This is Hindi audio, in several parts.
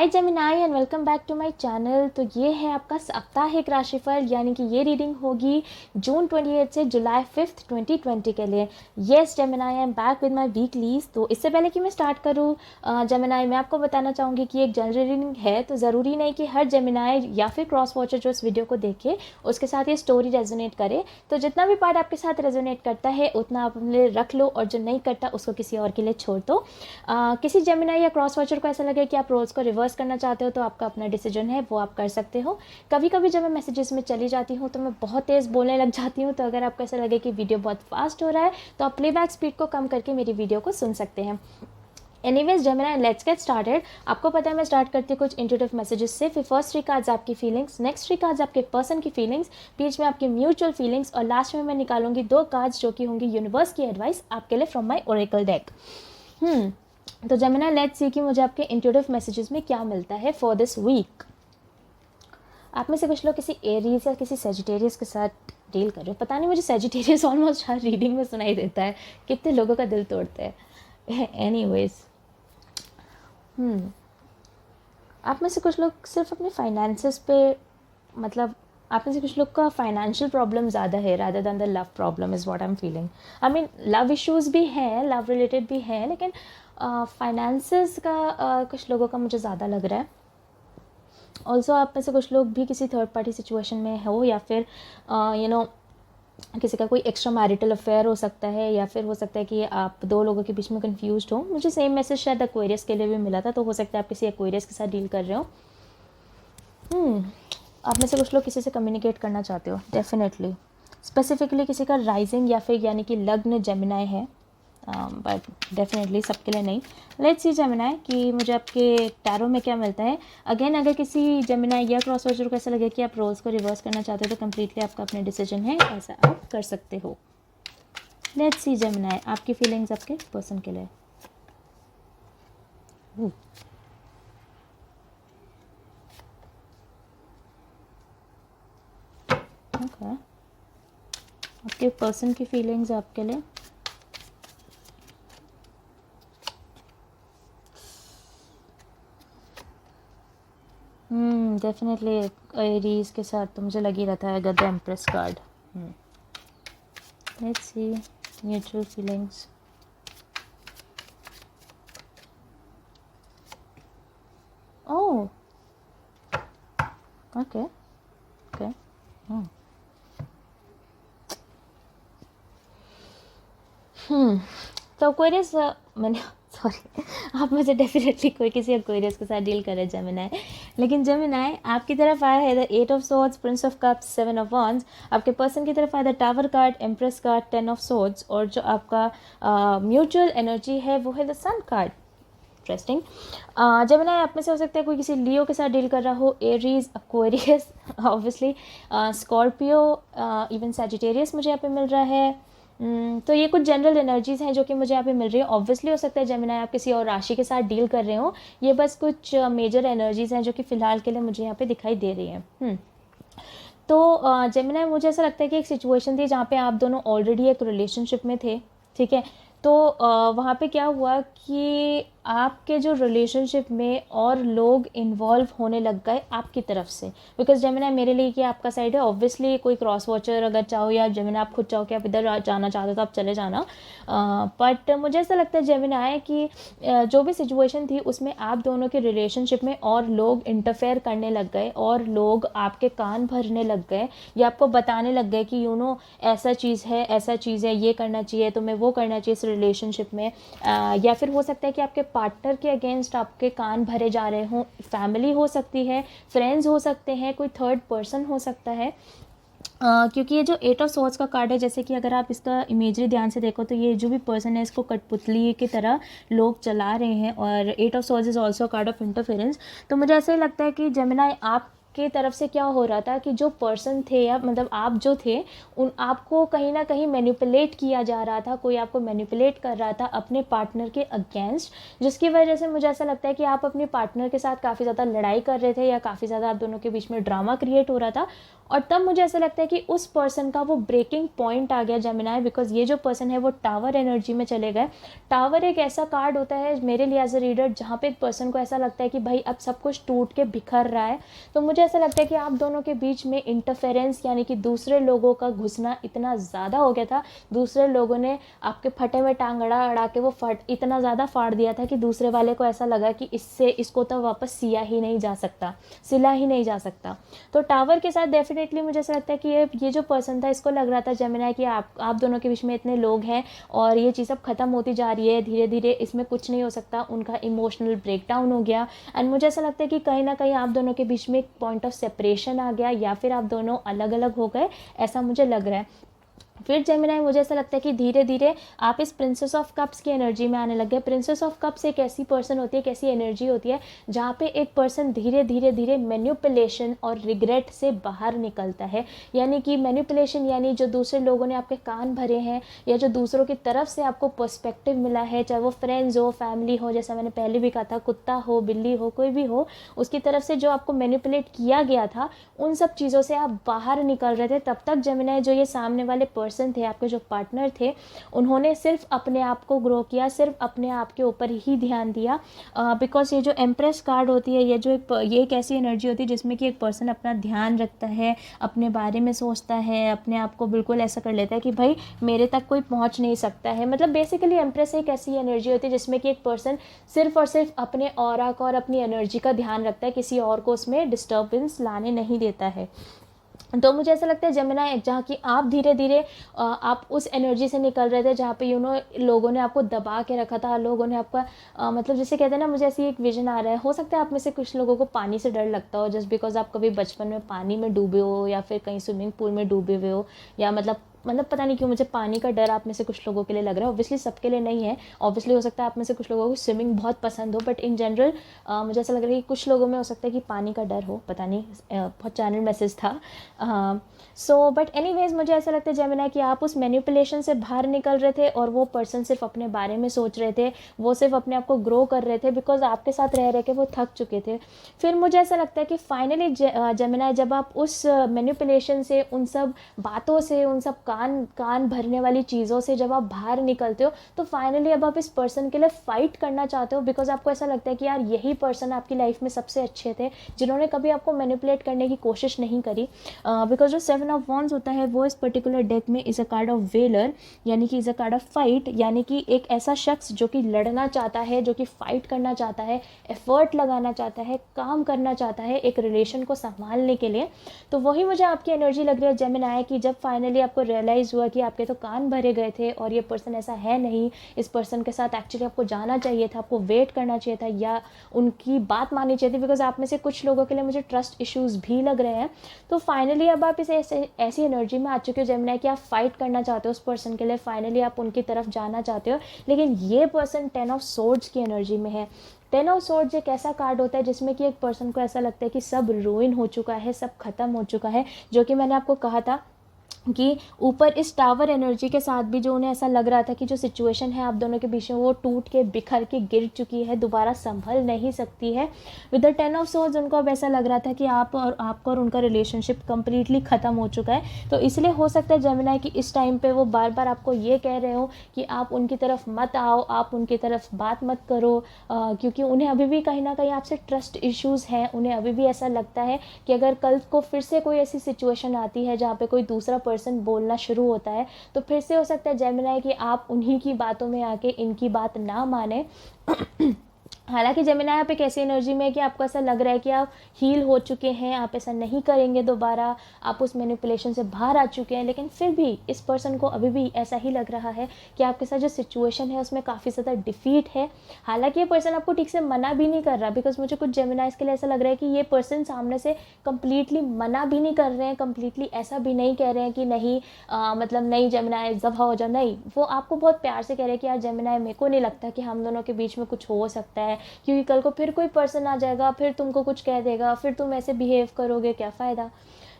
Hi Gemini and welcome back to my channel. तो ये है आपका साप्ताहिक राशिफल, यानी कि ये रीडिंग होगी जून 28 से जुलाई 5th 2020 के लिए। Yes Gemini, I am back with my weeklies. तो इससे पहले कि मैं स्टार्ट करूँ जेमिनाई, मैं आपको बताना चाहूँगी कि एक जनरल रीडिंग है, तो ज़रूरी नहीं कि हर जेमिनाई या फिर क्रॉस वॉचर जो इस वीडियो को देखे उसके साथ ये स्टोरी रेजोनेट करे। तो जितना भी पार्ट आपके साथ रेजोनेट करता है उतना आप अपने लिए रख लो, और जो नहीं करता उसको किसी और के लिए छोड़ दो। किसी जेमिनाई या क्रॉस वॉचर को ऐसा लगे कि आप रोल्स को रिवर्स करना चाहते हो तो आपका अपना डिसीजन है, वो आप कर सकते हो। कभी कभी जब मैं मैसेजेस में चली जाती हूँ तो मैं बहुत तेज़ बोलने लग जाती हूँ, तो अगर आपको ऐसा लगे कि वीडियो बहुत फास्ट हो रहा है तो आप प्लेबैक स्पीड को कम करके मेरी वीडियो को सुन सकते हैं। Anyways Gemini, let's get started. आपको पता है मैं स्टार्ट करती हूँ कुछ इंट्यूटिव मैसेजेस से। फिर फर्स्ट 3 कार्ड्स आपकी फीलिंग्स, नेक्स्ट 3 कार्ड्स आपके पर्सन की फीलिंग्स, बीच में आपकी म्यूचुअल फीलिंग्स, और लास्ट में मैं निकालूंगी 2 कार्ड्स जो कि होंगी यूनिवर्स की एडवाइस आपके लिए फ्रॉम माई ओरेकल डेक। तो जेमिनाई, लेट्स सी कि मुझे आपके इंट्यूटिव मैसेजेस में क्या मिलता है फॉर दिस वीक। आप में से कुछ लोग किसी एरीज या किसी सेजिटेरियस के साथ डील कर रहे हो। पता नहीं, मुझे सेजिटेरियस ऑलमोस्ट हर रीडिंग में सुनाई देता है, कितने लोगों का दिल तोड़ते हैं। एनीवेज, आप में से कुछ लोग सिर्फ अपने फाइनेंसेस पे, मतलब आप में से कुछ लोग का फाइनेंशियल प्रॉब्लम ज़्यादा है rather than the love problem, is what I am feeling. I mean love issues भी हैं, लव रिलेटेड भी हैं, लेकिन फाइनेंसेस का कुछ लोगों का मुझे ज़्यादा लग रहा है। ऑल्सो आप में से कुछ लोग भी किसी थर्ड पार्टी सिचुएशन में हो, या फिर किसी का कोई एक्स्ट्रा मैरिटल अफेयर हो सकता है, या फिर हो सकता है कि आप 2 लोगों के बीच में कन्फ्यूज्ड हो। मुझे सेम मैसेज शायद एक्वेरियस के लिए भी मिला था, तो हो सकता है आप किसी एक्वेरियस के साथ डील कर रहे हो। आप में से कुछ लोग किसी से कम्युनिकेट करना चाहते हो, डेफिनेटली। स्पेसिफिकली किसी का राइजिंग या फिर यानी कि लग्न जेमिनाई है, बट डेफिनेटली सबके लिए नहीं। लेट्स सी जेमिनाई कि मुझे आपके टैरो में क्या मिलता है। अगेन, अगर किसी जेमिनाई या क्रॉस वॉचर को ऐसा लगे कि आप रोल्स को रिवर्स करना चाहते हो तो कम्प्लीटली आपका अपना डिसीजन है, ऐसा आप कर सकते हो। लेट्स सी जेमिनाई, आपकी फीलिंग्स आपके पर्सन के लिए। ओके, आपके पर्सन की फीलिंग्स आपके लिए। डेफिनेटली एरीज के साथ तो मुझे लग ही रहता है the empress card. Let's see mutual feelings. Oh, okay okay. तो एक्वेरियस, मैंने सॉरी, आप मुझे डेफिनेटली कोई किसी एक्वेरियस के साथ डील कर रहे जेमिनाई, लेकिन जेमिनाई आपकी तरफ आया है the 8 of swords, prince of cups, 7 of wands. आपके पर्सन की तरफ आया the tower card, empress card, 10 of swords, और जो आपका म्यूचुअल एनर्जी है वो है the sun card. Interesting. Gemini आप में से हो सकता है कोई किसी लियो के साथ डील कर रहा हो, Aries, Aquarius, obviously Scorpio, even Sagittarius मुझे यहाँ पे मिल रहा है। तो ये कुछ जनरल एनर्जीज़ हैं जो कि मुझे यहाँ पे मिल रही है। ऑब्वियसली हो सकता है जेमिनाई आप किसी और राशि के साथ डील कर रहे हो। ये बस कुछ मेजर एनर्जीज़ हैं जो कि फ़िलहाल के लिए मुझे यहाँ पे दिखाई दे रही हैं। तो जेमिनाई, मुझे ऐसा लगता है कि एक सिचुएशन थी जहाँ पे आप दोनों ऑलरेडी एक रिलेशनशिप में थे, ठीक है। तो वहाँ पे क्या हुआ कि आपके जो रिलेशनशिप में और लोग इन्वॉल्व होने लग गए आपकी तरफ से, बिकॉज जेमिनाई मेरे लिए कि आपका साइड है। ऑब्वियसली कोई क्रॉस वॉचर अगर चाहो, या जेमिनाई आप खुद चाहो कि आप इधर जाना चाहते हो तो आप चले जाना, बट मुझे ऐसा लगता है जेमिनाई कि जो भी सिचुएशन थी उसमें आप दोनों के रिलेशनशिप में और लोग इंटरफेयर करने लग गए, और लोग आपके कान भरने लग गए, या आपको बताने लग गए कि ऐसा चीज़ है, ऐसा चीज़ है, ये करना चाहिए, तुम्हें वो करना चाहिए इस रिलेशनशिप में। या फिर हो सकता है कि आपके पार्टनर के अगेंस्ट आपके कान भरे जा रहे हों। फैमिली हो सकती है, फ्रेंड्स हो सकते हैं, कोई थर्ड पर्सन हो सकता है। क्योंकि ये जो 8 ऑफ सोर्ड्स का कार्ड है, जैसे कि अगर आप इसका इमेजरी ध्यान से देखो तो ये जो भी पर्सन है इसको कठपुतली की तरह लोग चला रहे हैं, और 8 of swords is also card of interference. तो मुझे ऐसा ही लगता है कि जेमिनाई आप आपके तरफ से क्या हो रहा था कि जो पर्सन थे या मतलब आप जो थे उन आपको कहीं ना कहीं मैनिपुलेट किया जा रहा था, कोई आपको मैनिपुलेट कर रहा था अपने पार्टनर के अगेंस्ट, जिसकी वजह से मुझे ऐसा लगता है कि आप अपने पार्टनर के साथ काफ़ी ज़्यादा लड़ाई कर रहे थे या काफ़ी ज़्यादा आप दोनों के बीच में ड्रामा क्रिएट हो रहा था। और तब मुझे ऐसा लगता है कि उस पर्सन का वो ब्रेकिंग पॉइंट आ गया जेमिनाई, बिकॉज ये जो पर्सन है वो टावर एनर्जी में चले गए। टावर एक ऐसा कार्ड होता है मेरे लिए एज अ रीडर जहाँ पे एक पर्सन को ऐसा लगता है कि भाई अब सब कुछ टूट के बिखर रहा है। तो मुझे ऐसा लगता है कि आप दोनों के बीच में इंटरफेरेंस यानी कि दूसरे लोगों का घुसना इतना ज़्यादा हो गया था, दूसरे लोगों ने आपके फटे में टांग अड़ा अड़ा के वो इतना ज़्यादा फाड़ दिया था कि दूसरे वाले को ऐसा लगा कि इसको तो वापस सिला ही नहीं जा सकता। तो टावर के साथ डेफिनेटली मुझे ऐसा लगता है कि ये जो पर्सन था इसको लग रहा था जेमिनाई कि आप दोनों के बीच में इतने लोग हैं और ये चीज़ अब ख़त्म होती जा रही है, धीरे धीरे इसमें कुछ नहीं हो सकता। उनका इमोशनल ब्रेकडाउन हो गया एंड मुझे ऐसा लगता है कि कहीं ना कहीं आप दोनों के बीच में एक पॉइंट ऑफ सेपरेशन आ गया या फिर आप दोनों अलग अलग हो गए, ऐसा मुझे लग रहा है। फिर जेमिनाई मुझे ऐसा लगता है कि धीरे धीरे आप इस प्रिंसेस ऑफ कप्स की एनर्जी में आने लग गए। प्रिंसेस ऑफ कप्स एक ऐसी पर्सन होती है, एक ऐसी एनर्जी होती है जहाँ पे एक पर्सन धीरे धीरे धीरे मैनिपुलेशन और रिग्रेट से बाहर निकलता है। यानी कि मैनिपुलेशन यानी जो दूसरे लोगों ने आपके कान भरे हैं या जो दूसरों की तरफ से आपको पर्सपेक्टिव मिला है, चाहे वो फ्रेंड्स हो, फैमिली हो, जैसा मैंने पहले भी कहा था, कुत्ता हो, बिल्ली हो, कोई भी हो, उसकी तरफ से जो आपको मैनिपुलेट किया गया था, उन सब चीज़ों से आप बाहर निकल रहे थे। तब तक जेमिनाई जो ये सामने वाले पर्सन थे, आपके जो पार्टनर थे, उन्होंने सिर्फ अपने आप को ग्रो किया, सिर्फ अपने आप के ऊपर ही ध्यान दिया। बिकॉज ये जो एम्प्रेस कार्ड होती है, ये एक ऐसी एनर्जी होती है जिसमें कि एक पर्सन अपना ध्यान रखता है, अपने बारे में सोचता है, अपने आप को बिल्कुल ऐसा कर लेता है कि भाई मेरे तक कोई पहुंच नहीं सकता है। मतलब बेसिकली एम्प्रेस एक ऐसी एनर्जी होती है जिसमें कि एक पर्सन सिर्फ और सिर्फ अपने ऑरा का और अपनी एनर्जी का ध्यान रखता है, किसी और को उसमें डिस्टर्बेंस लाने नहीं देता है। तो मुझे ऐसा लगता है जेमिनाई जहाँ कि आप धीरे धीरे आप उस एनर्जी से निकल रहे थे जहाँ पे लोगों ने आपको दबा के रखा था, लोगों ने आपका मतलब जैसे कहते हैं ना, मुझे ऐसी एक विजन आ रहा है, हो सकता है आप में से कुछ लोगों को पानी से डर लगता हो जस्ट बिकॉज आप कभी बचपन में पानी में डूबे हो या फिर कहीं स्विमिंग पूल में डूबे हुए हो, या मतलब पता नहीं क्यों मुझे पानी का डर आप में से कुछ लोगों के लिए लग रहा है। ऑब्वियसली सबके लिए नहीं है, ऑब्वियसली हो सकता है आप में से कुछ लोगों को स्विमिंग बहुत पसंद हो, बट इन जनरल मुझे ऐसा लग रहा है कि कुछ लोगों में हो सकता है कि पानी का डर हो, पता नहीं, बहुत चैनल मैसेज था। सो बट एनीवेज मुझे ऐसा लगता है जेमिनाई कि आप उस मैनिपुलेशन से बाहर निकल रहे थे और वो पर्सन सिर्फ अपने बारे में सोच रहे थे, वो सिर्फ अपने आप को ग्रो कर रहे थे बिकॉज आपके साथ रह के वो थक चुके थे। फिर मुझे ऐसा लगता है कि फाइनली जेमिनाई जब आप उस मैनिपुलेशन से, उन सब बातों से, उन सब कान भरने वाली चीज़ों से जब आप बाहर निकलते हो, तो फाइनली अब आप इस पर्सन के लिए फाइट करना चाहते हो बिकॉज आपको ऐसा लगता है कि यार यही पर्सन आपकी लाइफ में सबसे अच्छे थे जिन्होंने कभी आपको मैनिपुलेट करने की कोशिश नहीं करी। बिकॉज जो 7 ऑफ वॉन्ड्स होता है वो इस पर्टिकुलर डेक में is a card of velar, यानी कि is a card of fight, यानी कि एक ऐसा शख्स जो कि लड़ना चाहता है, जो कि फाइट करना चाहता है, एफर्ट लगाना चाहता है, काम करना चाहता है एक रिलेशन को संभालने के लिए। तो वही मुझे आपकी एनर्जी लग रही है जेमिनाई कि जब फाइनली आपको रियलाइज़ हुआ कि आपके तो कान भरे गए थे और ये पर्सन ऐसा है नहीं, इस पर्सन के साथ एक्चुअली आपको जाना चाहिए था, आपको वेट करना चाहिए था या उनकी बात माननी चाहिए थी, बिकॉज आप में से कुछ लोगों के लिए मुझे ट्रस्ट इश्यूज़ भी लग रहे हैं। तो फाइनली अब आप इस ऐसी एनर्जी में आ चुके हो जेमिनाई कि आप फाइट करना चाहते हो उस पर्सन के लिए, फाइनली आप उनकी तरफ जाना चाहते हो। लेकिन ये पर्सन 10 ऑफ सोर्ड्स की एनर्जी में है। 10 ऑफ सोर्ड्स एक ऐसा कार्ड होता है जिसमें कि एक पर्सन को ऐसा लगता है कि सब रूइन हो चुका है, सब खत्म हो चुका है, जो कि मैंने आपको कहा था कि ऊपर इस टावर एनर्जी के साथ भी जो उन्हें ऐसा लग रहा था कि जो सिचुएशन है आप दोनों के बीच में वो टूट के बिखर के गिर चुकी है, दोबारा संभल नहीं सकती है। विद द 10 ऑफ सोर्ड्स उनको अब ऐसा लग रहा था कि आपका और उनका रिलेशनशिप कम्प्लीटली ख़त्म हो चुका है। तो इसलिए हो सकता है जेमिनाई कि इस टाइम पे वो बार बार आपको ये कह रहे हो कि आप उनकी तरफ मत आओ, आप उनकी तरफ बात मत करो, क्योंकि उन्हें अभी भी कहीं ना कहीं आपसे ट्रस्ट इश्यूज़ हैं। उन्हें अभी भी ऐसा लगता है कि अगर कल को फिर से कोई ऐसी सिचुएशन आती है जहाँ पे कोई दूसरा पर्सन बोलना शुरू होता है, तो फिर से हो सकता है जेमिनाई कि आप उन्हीं की बातों में आके इनकी बात ना माने। हालांकि जेमिनाई आप एक ऐसी एनर्जी में है कि आपको ऐसा लग रहा है कि आप हील हो चुके हैं, आप ऐसा नहीं करेंगे दोबारा, आप उस मैनिपुलेशन से बाहर आ चुके हैं, लेकिन फिर भी इस पर्सन को अभी भी ऐसा ही लग रहा है कि आपके साथ जो सिचुएशन है उसमें काफ़ी ज़्यादा डिफीट है। हालांकि ये पर्सन आपको ठीक से मना भी नहीं कर रहा, बिकॉज मुझे कुछ जेमिनाइज के लिए ऐसा लग रहा है कि ये पर्सन सामने से कम्प्लीटली मना भी नहीं कर रहे हैं, कम्प्लीटली ऐसा भी नहीं कह रहे हैं कि नहीं मतलब नहीं जेमिनाई दफ़ा हो जाओ, नहीं, वो आपको बहुत प्यार से कह रहे हैं कि यार जेमिनाई मेरे को नहीं लगता कि हम दोनों के बीच में कुछ हो सकता है, है, क्योंकि कल को फिर कोई पर्सन आ जाएगा, फिर तुमको कुछ कह देगा, फिर तुम ऐसे बिहेव करोगे, क्या फ़ायदा।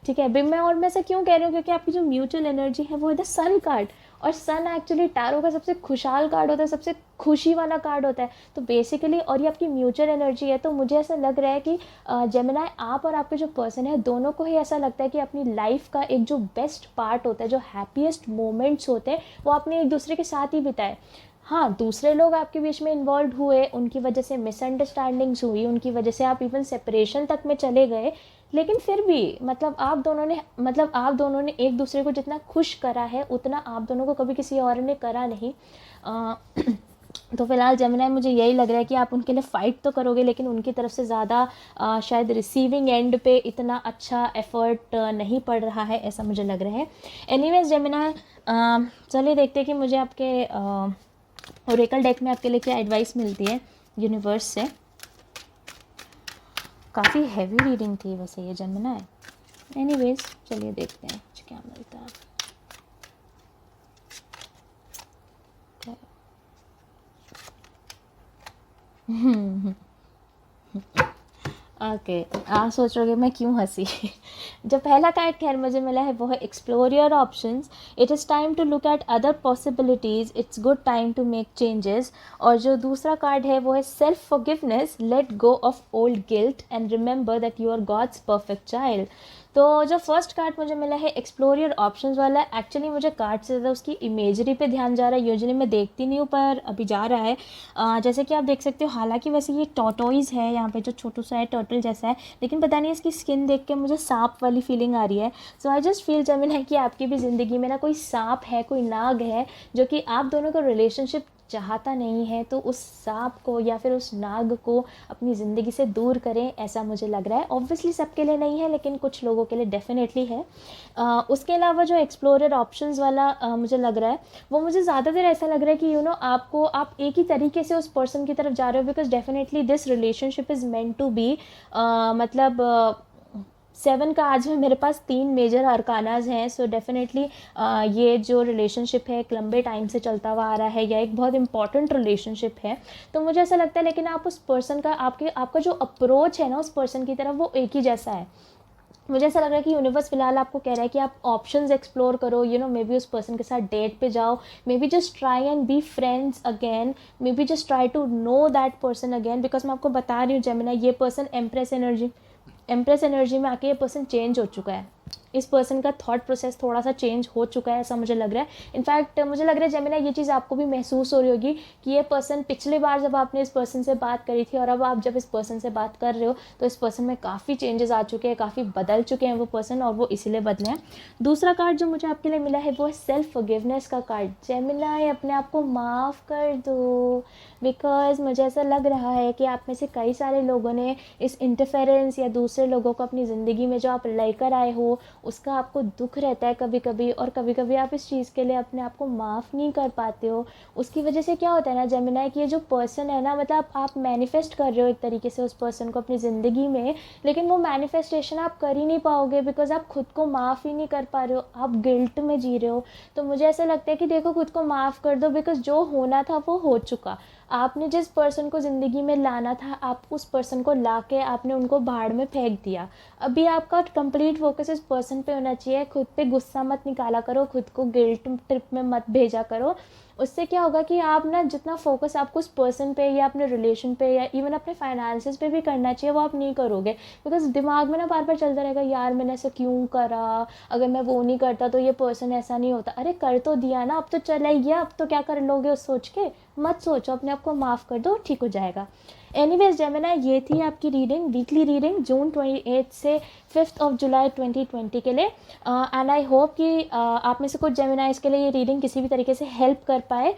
ठीक है, मैं ऐसा क्यों कह रही हूँ, क्योंकि आपकी जो म्यूचुअल एनर्जी है वो है द सन कार्ड, और सन एक्चुअली टैरो का सबसे खुशहाल कार्ड होता है, सबसे खुशी वाला कार्ड होता है। तो बेसिकली, और ये आपकी म्यूचुअल एनर्जी है, तो मुझे ऐसा लग रहा है कि जेमिनाई, आप और आपके जो पर्सन है दोनों को ही ऐसा लगता है कि अपनी लाइफ का एक जो बेस्ट पार्ट होता है, जो हैप्पीएस्ट मोमेंट्स होते हैं, वो आपने एक दूसरे के साथ ही बिताए। हाँ, दूसरे लोग आपके बीच में इन्वॉल्व हुए, उनकी वजह से मिसअंडरस्टैंडिंग्स हुई, उनकी वजह से आप इवन सेपरेशन तक में चले गए, लेकिन फिर भी आप दोनों ने एक दूसरे को जितना खुश करा है उतना आप दोनों को कभी किसी और ने करा नहीं। तो फिलहाल जेमिनाई, मुझे यही लग रहा है कि आप उनके लिए फ़ाइट तो करोगे, लेकिन उनकी तरफ से ज़्यादा शायद रिसीविंग एंड पे इतना अच्छा एफर्ट नहीं पड़ रहा है, ऐसा मुझे लग रहा है। एनीवेज जेमिनाई, चलिए देखते हैं कि मुझे आपके ओरेकल डेक में आपके लिए क्या एडवाइस मिलती है यूनिवर्स से। काफ़ी हैवी रीडिंग थी वैसे ये जेमिनाई। एनीवेज चलिए देखते हैं क्या मिलता है। ओके, आप सोच रहे हो मैं क्यों हंसी। जो पहला कार्ड खैर मुझे मिला है वो है explore your options, it is time to look at other possibilities, it's good time to make changes. और जो दूसरा कार्ड है वो है self forgiveness, let go of old guilt and remember that you are God's perfect child. तो जो फर्स्ट कार्ड मुझे मिला है एक्सप्लोर योर ऑप्शंस वाला, एक्चुअली मुझे कार्ड से ज़्यादा उसकी इमेजरी पे ध्यान जा रहा है। यूजुअली मैं देखती नहीं हूँ पर अभी जा रहा है। जैसे कि आप देख सकते हो, हालांकि वैसे ये टॉर्टोइज है, यहाँ पे जो छोटू सा है टर्टल जैसा है, लेकिन पता नहीं इसकी स्किन देख के मुझे सांप वाली फीलिंग आ रही है। सो आई जस्ट फील जेमिनी कि आपकी भी ज़िंदगी में ना कोई सांप है, कोई नाग है जो कि आप दोनों का रिलेशनशिप चाहता नहीं है, तो उस सांप को या फिर उस नाग को अपनी ज़िंदगी से दूर करें, ऐसा मुझे लग रहा है। ऑब्वियसली सबके लिए नहीं है, लेकिन कुछ लोगों के लिए डेफिनेटली है। उसके अलावा जो एक्सप्लोरर ऑप्शंस वाला मुझे लग रहा है, वो मुझे ज़्यादातर ऐसा लग रहा है कि आप एक ही तरीके से उस पर्सन की तरफ जा रहे हो, because definitely this relationship is meant to be. 7 का आज में मेरे पास 3 मेजर अरकानाज हैं। सो डेफिनेटली ये जो रिलेशनशिप है एक लंबे टाइम से चलता हुआ आ रहा है, या एक बहुत इंपॉर्टेंट रिलेशनशिप है। तो मुझे ऐसा लगता है, लेकिन आप उस पर्सन का आपका जो अप्रोच है ना उस पर्सन की तरफ, वो एक ही जैसा है। मुझे ऐसा लग रहा है कि यूनिवर्स फिलहाल आपको कह रहा है कि आप ऑप्शंस एक्सप्लोर करो, मे बी उस पर्सन के साथ डेट पे जाओ, maybe just try and be friends again, maybe just try to know that person again. Because मैं आपको बता रही हूँ जेमिनी, ये पर्सन एम्प्रेस एनर्जी में आके ये पर्सन चेंज हो चुका है। इस पर्सन का थॉट प्रोसेस थोड़ा सा चेंज हो चुका है, ऐसा मुझे लग रहा है। इनफैक्ट मुझे लग रहा है जेमिनी, ये चीज़ आपको भी महसूस हो रही होगी कि ये पर्सन पिछले बार जब आपने इस पर्सन से बात करी थी और अब आप जब इस पर्सन से बात कर रहे हो, तो इस पर्सन में काफ़ी चेंजेस आ चुके हैं, काफ़ी बदल चुके हैं वो पर्सन, और वो इसीलिए बदले हैं। दूसरा कार्ड जो मुझे आपके लिए मिला है वो है सेल्फ फॉरगिवनेस का कार्ड। जेमिनी, अपने आप को माफ़ कर दो, बिकॉज मुझे ऐसा लग रहा है कि आप में से कई सारे लोगों ने इस इंटरफेरेंस या दूसरे लोगों को अपनी ज़िंदगी में जो आप लेकर आए हो उसका आपको दुख रहता है कभी कभी, और कभी कभी आप इस चीज़ के लिए अपने आप को माफ़ नहीं कर पाते हो। उसकी वजह से क्या होता है ना जेमिनी, कि ये जो पर्सन है ना, आप मैनिफेस्ट कर रहे हो एक तरीके से उस पर्सन को अपनी ज़िंदगी में, लेकिन वो मैनिफेस्टेशन आप कर ही नहीं पाओगे, बिकॉज आप खुद को माफ़ ही नहीं कर पा रहे हो, आप गिल्ट में जी रहे हो। तो मुझे ऐसा लगता है कि देखो, खुद को माफ़ कर दो, बिकॉज जो होना था वो हो चुका। आपने जिस पर्सन को ज़िंदगी में लाना था, आप उस पर्सन को ला के आपने उनको भाड़ में फेंक दिया। अभी आपका कंप्लीट फोकस इस पर्सन पे होना चाहिए। खुद पे गुस्सा मत निकाला करो, खुद को गिल्ट ट्रिप में मत भेजा करो। उससे क्या होगा कि आप ना जितना फोकस आपको उस पर्सन पे या अपने रिलेशन पे या इवन अपने फाइनेंसेस पे भी करना चाहिए, वो आप नहीं करोगे, बिकॉज दिमाग में ना बार बार चलता रहेगा, यार मैंने ऐसा क्यों करा, अगर मैं वो नहीं करता तो ये पर्सन ऐसा नहीं होता। अरे कर तो दिया ना, अब तो चला ही गया, अब तो क्या कर लोगे उस सोच के। मत सोचो, अपने आप को माफ़ कर दो, ठीक हो जाएगा। एनीवेज जेमिनी, ये थी आपकी रीडिंग, वीकली रीडिंग जून 28 से 5 जुलाई 2020 के लिए। एंड आई होप कि आप में से कुछ जेमिनी इसके लिए ये रीडिंग किसी भी तरीके से हेल्प कर पाए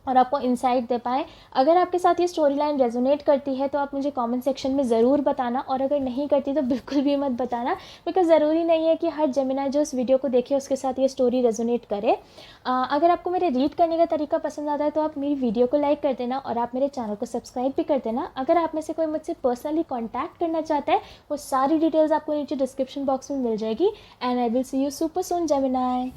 और आपको इंसाइट दे पाएँ। अगर आपके साथ ये स्टोरी लाइन रेजोनेट करती है तो आप मुझे कमेंट सेक्शन में ज़रूर बताना, और अगर नहीं करती तो बिल्कुल भी मत बताना, बिकॉज ज़रूरी नहीं है कि हर जेमिनी जो इस वीडियो को देखे उसके साथ ये स्टोरी रेजोनेट करे। अगर आपको मेरे रीड करने का तरीका पसंद आता है तो आप मेरी वीडियो को लाइक कर देना, और आप मेरे चैनल को सब्सक्राइब भी कर देना। अगर आप में से कोई मुझसे पर्सनली कॉन्टैक्ट करना चाहता है, वो सारी डिटेल्स आपको नीचे डिस्क्रिप्शन बॉक्स में मिल जाएगी। And I will see you super soon Gemini.